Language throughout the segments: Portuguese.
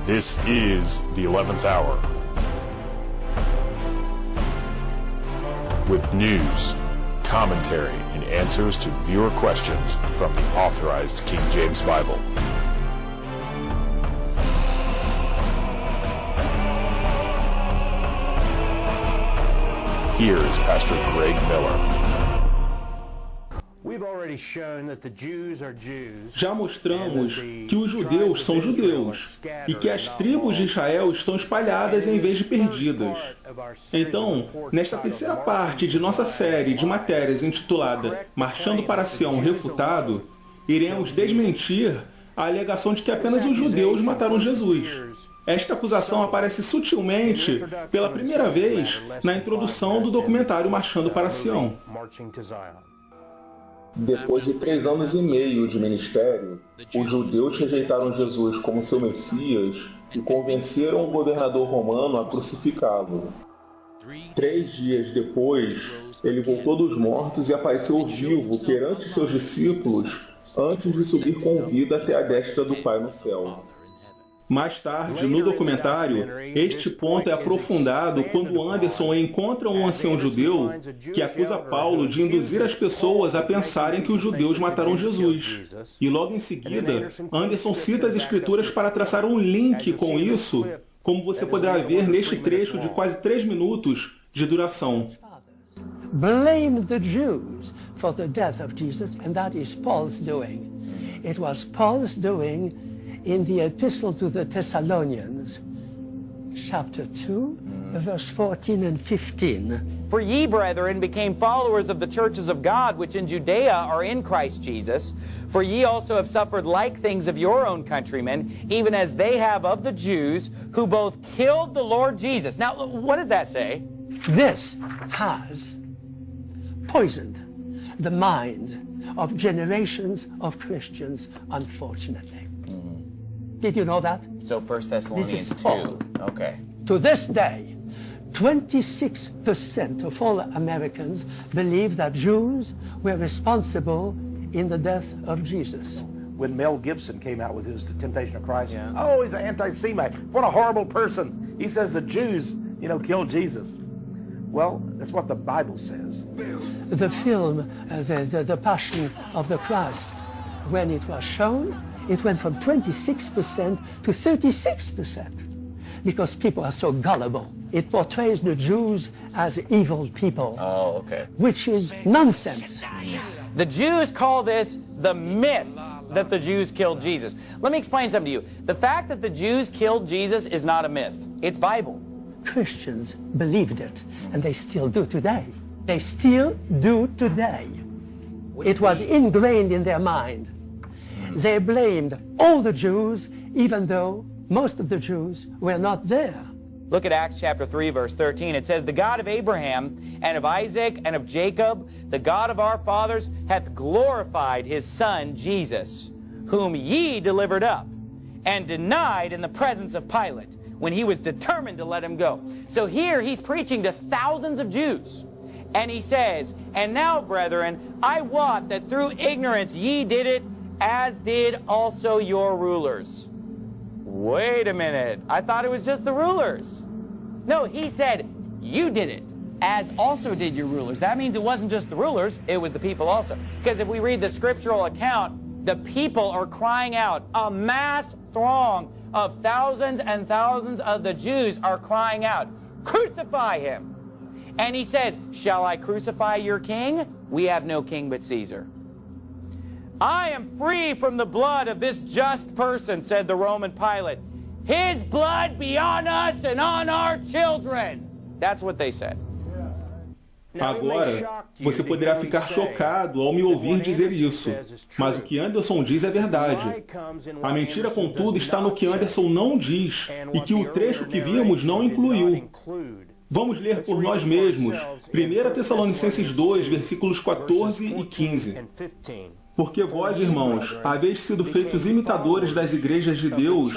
This is the 11th hour. With news, commentary, and answers to viewer questions from the authorized King James Bible. Here is Pastor Greg Miller. Já mostramos que os judeus são judeus e que as tribos de Israel estão espalhadas em vez de perdidas. Então, nesta terceira parte de nossa série de matérias intitulada Marchando para Sião Refutado, iremos desmentir a alegação de que apenas os judeus mataram Jesus. Esta acusação aparece sutilmente pela primeira vez na introdução do documentário Marchando para Sião. Depois de 3 anos e meio de ministério, os judeus rejeitaram Jesus como seu Messias e convenceram o governador romano a crucificá-lo. 3 dias depois, ele voltou dos mortos e apareceu vivo perante seus discípulos antes de subir com vida até a destra do Pai no céu. Mais tarde, no documentário, este ponto é aprofundado quando Anderson encontra um ancião judeu que acusa Paulo de induzir as pessoas a pensarem que os judeus mataram Jesus. E logo em seguida, Anderson cita as Escrituras para traçar um link com isso, como você poderá ver neste trecho de quase 3 minutos de duração. Blame the Jews for the death of Jesus, and that is Paul's doing. It was Paul's doing in the Epistle to the Thessalonians, chapter 2, verse 14 and 15. For ye, brethren, became followers of the churches of God, which in Judea are in Christ Jesus. For ye also have suffered like things of your own countrymen, even as they have of the Jews, who both killed the Lord Jesus. Now, what does that say? This has poisoned the mind of generations of Christians, unfortunately. Did you know that? So 1 Thessalonians 2. Okay. To this day, 26% of all Americans believe that Jews were responsible in the death of Jesus. When Mel Gibson came out with his The Temptation of Christ, oh, he's an anti-Semite. What a horrible person. He says the Jews, killed Jesus. Well, that's what the Bible says. The film, the Passion of the Christ, when it was shown, it went from 26% to 36% because people are so gullible. It portrays the Jews as evil people. Oh, okay. Which is nonsense. The Jews call this the myth that the Jews killed Jesus. Let me explain something to you. The fact that the Jews killed Jesus is not a myth. It's Bible. Christians believed it, and they still do today. They still do today. It was ingrained in their mind. They blamed all the Jews, even though most of the Jews were not there. Look at Acts chapter 3, verse 13. It says, the God of Abraham and of Isaac and of Jacob, the God of our fathers, hath glorified his Son, Jesus, whom ye delivered up and denied in the presence of Pilate, when he was determined to let him go. So here he's preaching to thousands of Jews. And he says, and now, brethren, I wot that through ignorance ye did it, as did also your rulers. Wait a minute. I thought it was just the rulers. No, he said, you did it, as also did your rulers. That means it wasn't just the rulers, it was the people also. Because if we read the scriptural account, the people are crying out. A mass throng of thousands and thousands of the Jews are crying out, crucify him. And he says, shall I crucify your king? We have no king but Caesar. I am free from the blood of this just person, said the Roman Pilate. His blood be on us and on our children. That's what they said. Agora, você poderá ficar chocado ao me ouvir dizer isso, mas o que Anderson diz é verdade. A mentira, contudo, está no que Anderson não diz e que o trecho que vimos não incluiu. Vamos ler por nós mesmos 1 Tessalonicenses 2, versículos 14 e 15. Porque vós, irmãos, haveis sido feitos imitadores das igrejas de Deus,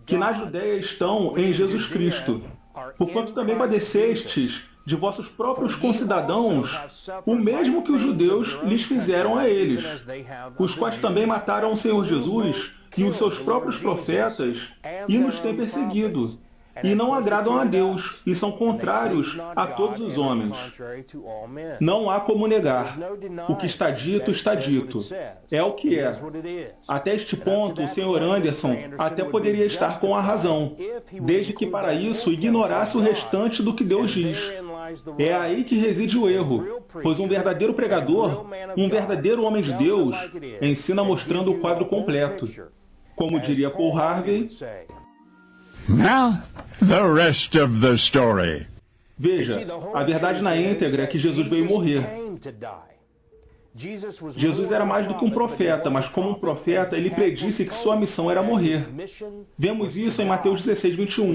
que na Judéia estão em Jesus Cristo, porquanto também padecestes de vossos próprios concidadãos o mesmo que os judeus lhes fizeram a eles, os quais também mataram o Senhor Jesus, e os seus próprios profetas e nos têm perseguido, e não agradam a Deus, e são contrários a todos os homens. Não há como negar. O que está dito, está dito. É o que é. Até este ponto, o Sr. Anderson até poderia estar com a razão, desde que para isso ignorasse o restante do que Deus diz. É aí que reside o erro, pois um verdadeiro pregador, um verdadeiro homem de Deus, ensina mostrando o quadro completo. Como diria Paul Harvey, Now, the rest of the story. Veja, a verdade na íntegra é que Jesus veio morrer. Jesus era mais do que um profeta, mas como um profeta, ele predisse que sua missão era morrer. Vemos isso em Mateus 16, 21.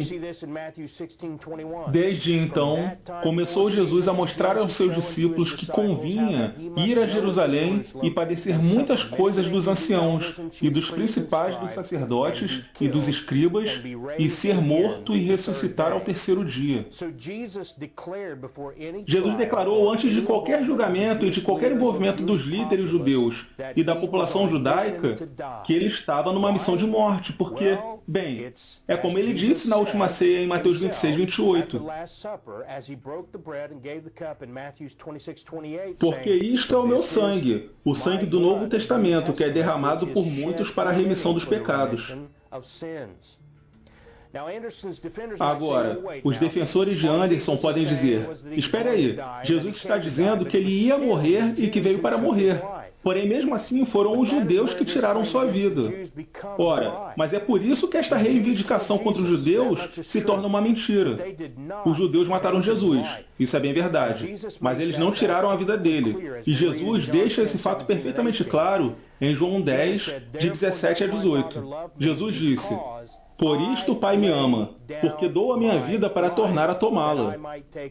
Desde então, começou Jesus a mostrar aos seus discípulos que convinha ir a Jerusalém e padecer muitas coisas dos anciãos e dos principais dos sacerdotes e dos escribas e ser morto e ressuscitar ao terceiro dia. Jesus declarou antes de qualquer julgamento e de qualquer envolvimento dos líderes judeus e da população judaica que ele estava numa missão de morte, porque, bem, é como ele disse na última ceia em Mateus 26, 28. Porque isto é o meu sangue, o sangue do Novo Testamento, que é derramado por muitos para a remissão dos pecados. Agora, os defensores de Anderson podem dizer, espere aí, Jesus está dizendo que ele ia morrer e que veio para morrer. Porém, mesmo assim, foram os judeus que tiraram sua vida. Ora, mas é por isso que esta reivindicação contra os judeus se torna uma mentira. Os judeus mataram Jesus, isso é bem verdade, mas eles não tiraram a vida dele. E Jesus deixa esse fato perfeitamente claro em João 10, de 17 a 18. Jesus disse, por isto o Pai me ama, porque dou a minha vida para tornar a tomá-la.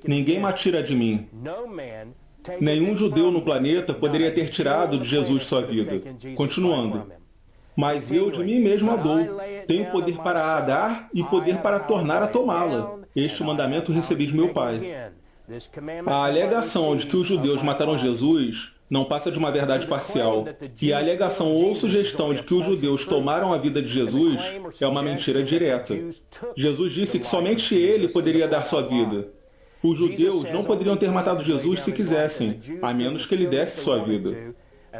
Ninguém me tira de mim. Nenhum judeu no planeta poderia ter tirado de Jesus sua vida. Continuando. Mas eu de mim mesmo a dou. Tenho poder para a dar e poder para tornar a tomá-la. Este mandamento recebi de meu Pai. A alegação de que os judeus mataram Jesus não passa de uma verdade parcial. E a alegação ou sugestão de que os judeus tomaram a vida de Jesus é uma mentira direta. Jesus disse que somente ele poderia dar sua vida. Os judeus não poderiam ter matado Jesus se quisessem, a menos que ele desse sua vida.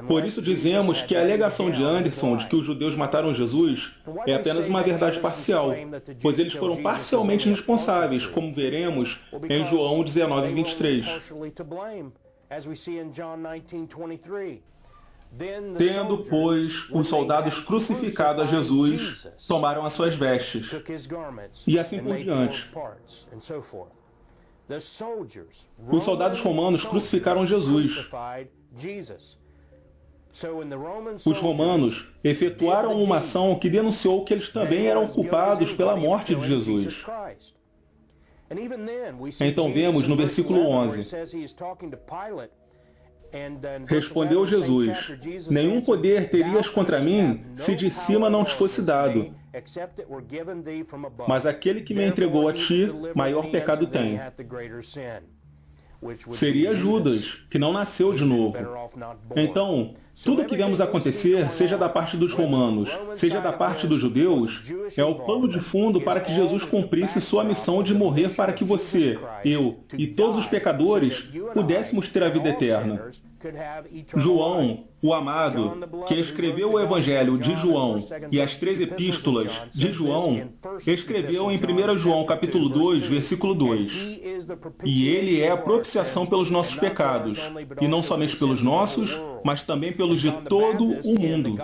Por isso dizemos que a alegação de Anderson de que os judeus mataram Jesus é apenas uma verdade parcial, pois eles foram parcialmente responsáveis, como veremos em João 19, 23. Tendo, pois, os soldados crucificado a Jesus, tomaram as suas vestes, e assim por diante. Os soldados romanos crucificaram Jesus. Os romanos efetuaram uma ação que denunciou que eles também eram culpados pela morte de Jesus. Então vemos no versículo 11, respondeu Jesus, nenhum poder terias contra mim se de cima não te fosse dado, mas aquele que me entregou a ti, maior pecado tem. Seria Judas, que não nasceu de novo. Então, tudo o que vemos acontecer, seja da parte dos romanos, seja da parte dos judeus, é o pano de fundo para que Jesus cumprisse sua missão de morrer para que você, eu e todos os pecadores pudéssemos ter a vida eterna. João, o amado, que escreveu o Evangelho de João e as 3 epístolas de João, escreveu em 1 João capítulo 2, versículo 2. E ele é a propiciação pelos nossos pecados, e não somente pelos nossos, mas também pelos de todo o mundo.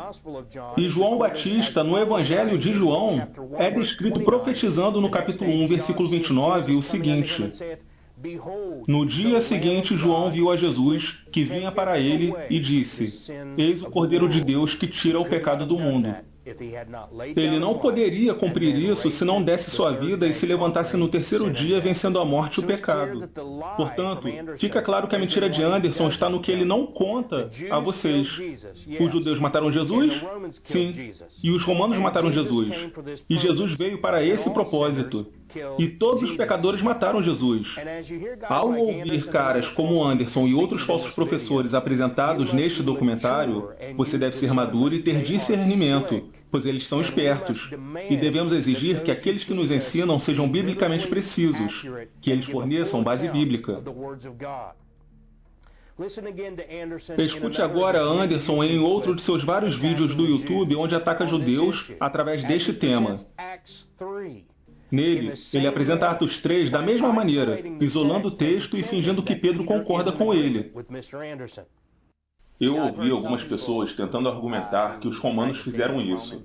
E João Batista, no Evangelho de João, é descrito profetizando no capítulo 1, versículo 29, o seguinte: no dia seguinte, João viu a Jesus, que vinha para ele, e disse, eis o Cordeiro de Deus que tira o pecado do mundo. Ele não poderia cumprir isso se não desse sua vida e se levantasse no terceiro dia vencendo a morte e o pecado. Portanto, fica claro que a mentira de Anderson está no que ele não conta a vocês. Os judeus mataram Jesus? Sim. E os romanos mataram Jesus. E Jesus veio para esse propósito. E todos os pecadores mataram Jesus. Ao ouvir caras como Anderson e outros falsos professores apresentados neste documentário, você deve ser maduro e ter discernimento, pois eles são espertos. E devemos exigir que aqueles que nos ensinam sejam biblicamente precisos, que eles forneçam base bíblica. Escute agora Anderson em outro de seus vários vídeos do YouTube onde ataca judeus através deste tema. Nele, ele apresenta Atos 3 da mesma maneira, isolando o texto e fingindo que Pedro concorda com ele. Eu ouvi algumas pessoas tentando argumentar que os romanos fizeram isso.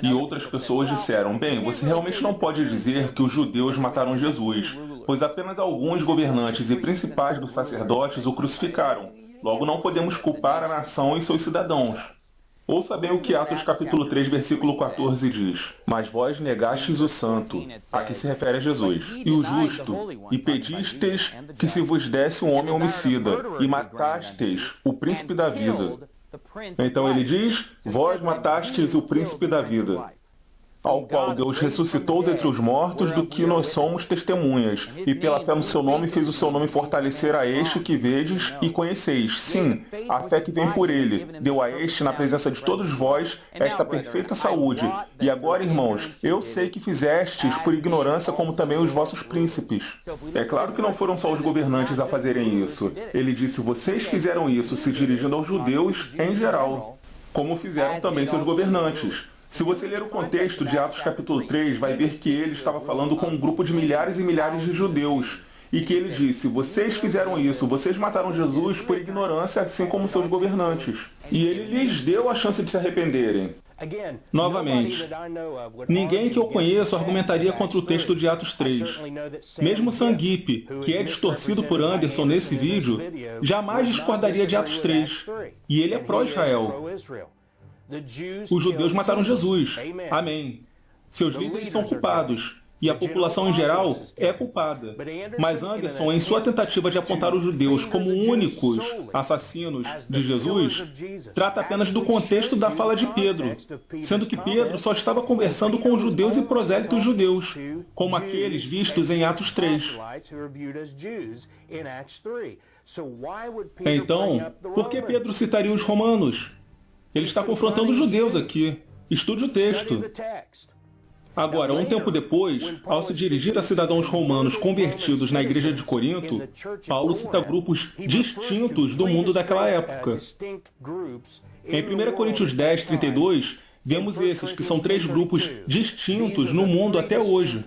E outras pessoas disseram, bem, você realmente não pode dizer que os judeus mataram Jesus, pois apenas alguns governantes e principais dos sacerdotes o crucificaram. Logo não podemos culpar a nação e seus cidadãos. Ouça bem o que Atos capítulo 3, versículo 14 diz. Mas vós negastes o santo, a que se refere a Jesus, e o justo, e pedistes que se vos desse um homem homicida, e matastes o príncipe da vida. Então ele diz, vós matastes o príncipe da vida, ao qual Deus ressuscitou dentre os mortos, do que nós somos testemunhas, e pela fé no seu nome fez o seu nome fortalecer a este que vedes e conheceis. Sim, a fé que vem por ele, deu a este, na presença de todos vós, esta perfeita saúde. E agora, irmãos, eu sei que fizestes por ignorância como também os vossos príncipes. É claro que não foram só os governantes a fazerem isso. Ele disse, vocês fizeram isso, se dirigindo aos judeus em geral, como fizeram também seus governantes. Se você ler o contexto de Atos capítulo 3, vai ver que ele estava falando com um grupo de milhares e milhares de judeus. E que ele disse, vocês fizeram isso, vocês mataram Jesus por ignorância, assim como seus governantes. E ele lhes deu a chance de se arrependerem. Novamente, ninguém que eu conheço argumentaria contra o texto de Atos 3. Mesmo Sanguip, que é distorcido por Anderson nesse vídeo, jamais discordaria de Atos 3. E ele é pró-Israel. Os judeus mataram Jesus. Amém. Seus líderes são culpados. E a população em geral é culpada. Mas Anderson, em sua tentativa de apontar os judeus como únicos assassinos de Jesus, trata apenas do contexto da fala de Pedro, sendo que Pedro só estava conversando com os judeus e prosélitos judeus, como aqueles vistos em Atos 3. Então, por que Pedro citaria os romanos? Ele está confrontando os judeus aqui. Estude o texto. Agora, um tempo depois, ao se dirigir a cidadãos romanos convertidos na igreja de Corinto, Paulo cita grupos distintos do mundo daquela época. Em 1 Coríntios 10, 32, vemos esses, que são 3 grupos distintos no mundo até hoje.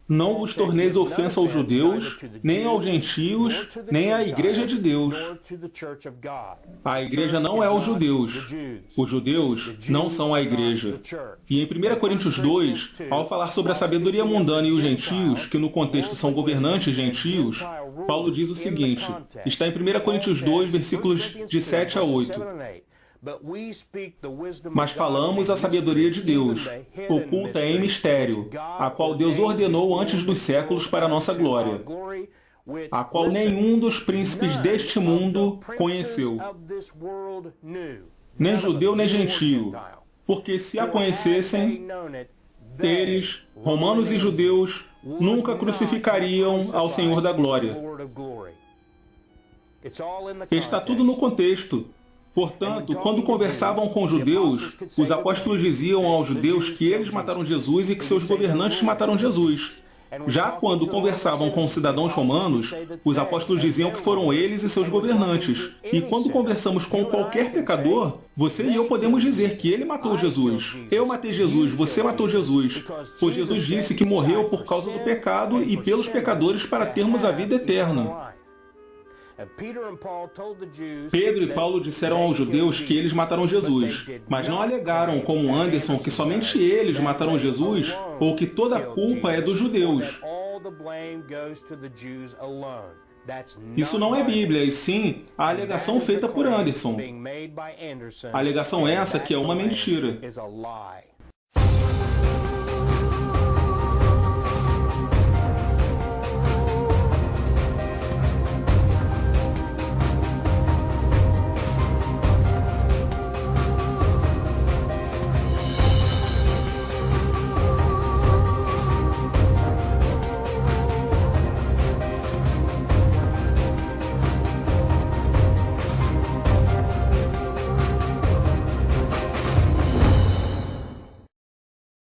Não vos torneis ofensa aos judeus, nem aos gentios, nem à igreja de Deus. A igreja não é os judeus. Os judeus não são a igreja. E em 1 Coríntios 2, ao falar sobre a sabedoria mundana e os gentios, que no contexto são governantes gentios, Paulo diz o seguinte, está em 1 Coríntios 2, versículos de 7 a 8. Mas falamos a sabedoria de Deus, oculta em mistério, a qual Deus ordenou antes dos séculos para a nossa glória, a qual nenhum dos príncipes deste mundo conheceu, nem judeu nem gentio, porque se a conhecessem, eles, romanos e judeus, nunca crucificariam ao Senhor da glória. Está tudo no contexto. Portanto, quando conversavam com judeus, os apóstolos diziam aos judeus que eles mataram Jesus e que seus governantes mataram Jesus. Já quando conversavam com cidadãos romanos, os apóstolos diziam que foram eles e seus governantes. E quando conversamos com qualquer pecador, você e eu podemos dizer que ele matou Jesus. Eu matei Jesus, você matou Jesus. Pois Jesus disse que morreu por causa do pecado e pelos pecadores para termos a vida eterna. Pedro e Paulo disseram aos judeus que eles mataram Jesus, mas não alegaram, como Anderson, que somente eles mataram Jesus ou que toda a culpa é dos judeus. Isso não é Bíblia, e sim a alegação feita por Anderson. A alegação essa que é uma mentira.